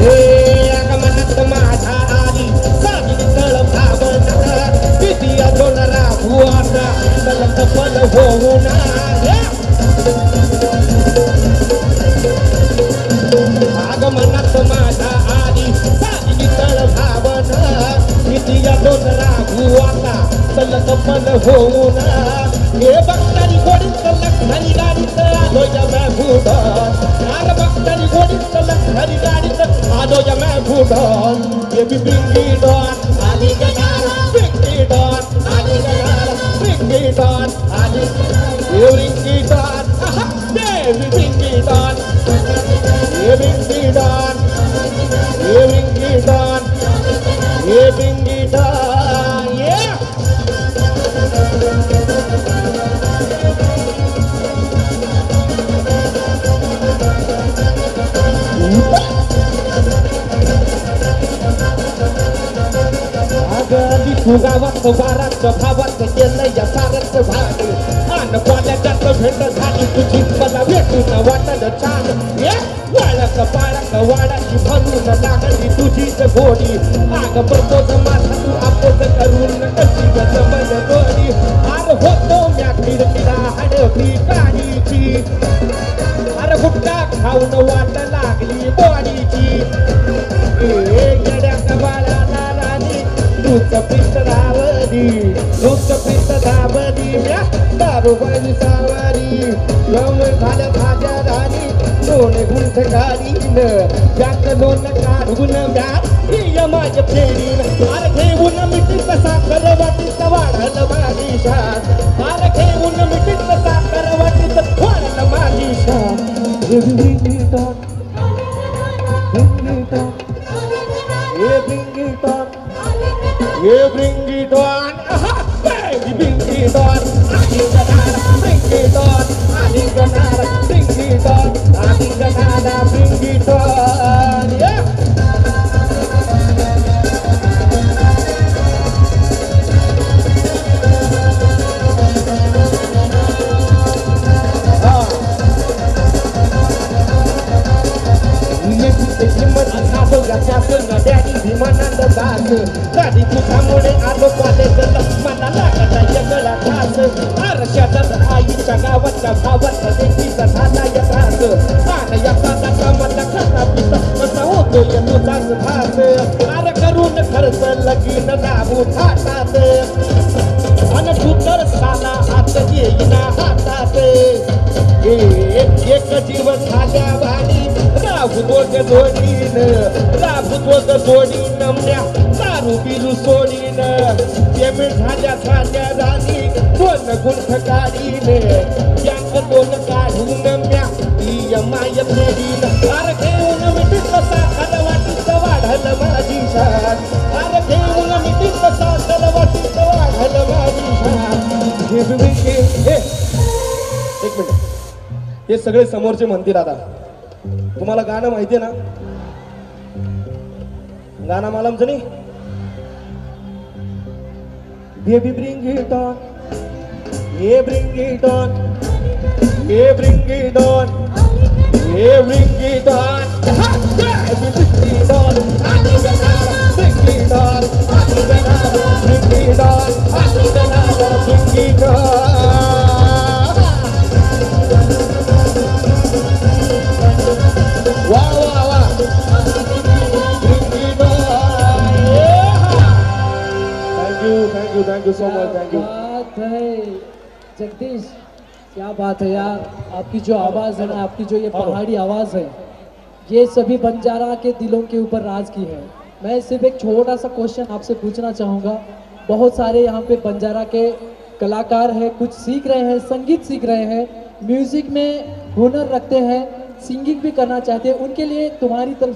आगमनात माझा आली साधी तळ भावना किती अजोनरा भुआचा तलत पल होऊना आगमनात माझा आली साधी तळ भावना किती अजोनरा भुआचा तलत पल होऊना हे बघतानी गोडीत लखनी गाडीत आलोय मैं भूडन यार बघतानी गोडीत लखनी गाडीत आलोय मैं भूडन ये भी बिंगी डॉन आली गनारा बिंगी डॉन आली गनारा बिंगी डॉन आली ये बिंगी डॉन ये भी बिंगी डॉन ये बिंगी डॉन ये बिंगी डॉन ये बिंगी डॉन ये गावात वारात भावात गेलं या सारच भाग आन कोल्याच्यात भेट झाली तुझी मला भेटून वाटलं छान वाळक पाळक वाडाची भरून लागली तुझीच गोडी आग प्रपोज माझा तू आपोज करून कशी जमल गोडी आर होतो म्या खिडकीला हडपी गाडीची अरे गुट्टा खाऊन वाट लागली बॉडीची येड्या बाळाला राणी दूध पित दाबदी म्या दारू बाजी सावारी गम झालं भाज्या राणी दोन गुंठ गाडीन यात दोन काढून म्या प्रिय माझ्या फेरीन अरे घेऊन मिठीत साखर वाटीत वाढल माझी शान अरे घेऊन मिठीत साखर वाटीत वाढल माझी शान bring it on, yeah, bring it on, baby, bring it on, I think gonna bring it on, I think gonna bring it on, I think gonna bring it on, yeah. विमानात बास गाडी तुझ्यामुळे आलो कॉलेजला मला लागला जगला त्रास आरशात आईच्या गावाच्या भावाचा देखीचा झाला या त्रास आन या पानाचा मला खाता पिता कसा होतोय तुझाच भास आर करून खर्च लगीन दाबू थाटात अन तू तर साला हात येईना हातात एक जीव झाल्या वाणी राबुद्वग जोडीन म्या दारू बिरू सोडीन पेमेंट झाल्या राणी दोन गुंठ काढीन यांक दोन काढून म्या माय फेडीन अरे घेऊन मिठीत साखर वाटीत वाढल माझी शान अरे घेऊन मिठीत साखर वाटीत वाढल माझी शान एक मिनिट हे सगळे समोरचे म्हणतील आता तुम्हाला गाणं माहितीये ना गाणं मला आमचं नाही बेबी ब्रिंग इट ऑन ये ब्रिंग इट ऑन ये ब्रिंग इट ऑन ये bring it on bring it on bring it on bring it on bring it on thank you so much thank you. बात है जगदीश, क्या बात है यार, आपकी जो आवाज़ है ना, आपकी जो ये पहाड़ी आवाज़ है, ये सभी बंजारा के दिलों के ऊपर राज की है। मैं सिर्फ एक छोटा सा क्वेश्चन आपसे पूछना चाहूँगा। बहुत सारे यहाँ पे बंजारा के कलाकार हैं, कुछ सीख रहे हैं, संगीत सीख रहे हैं, म्यूज़िक में हुनर रखते हैं, सिंगिंग भी करना चाहते हैं, उनके लिए तुम्हारी तरफ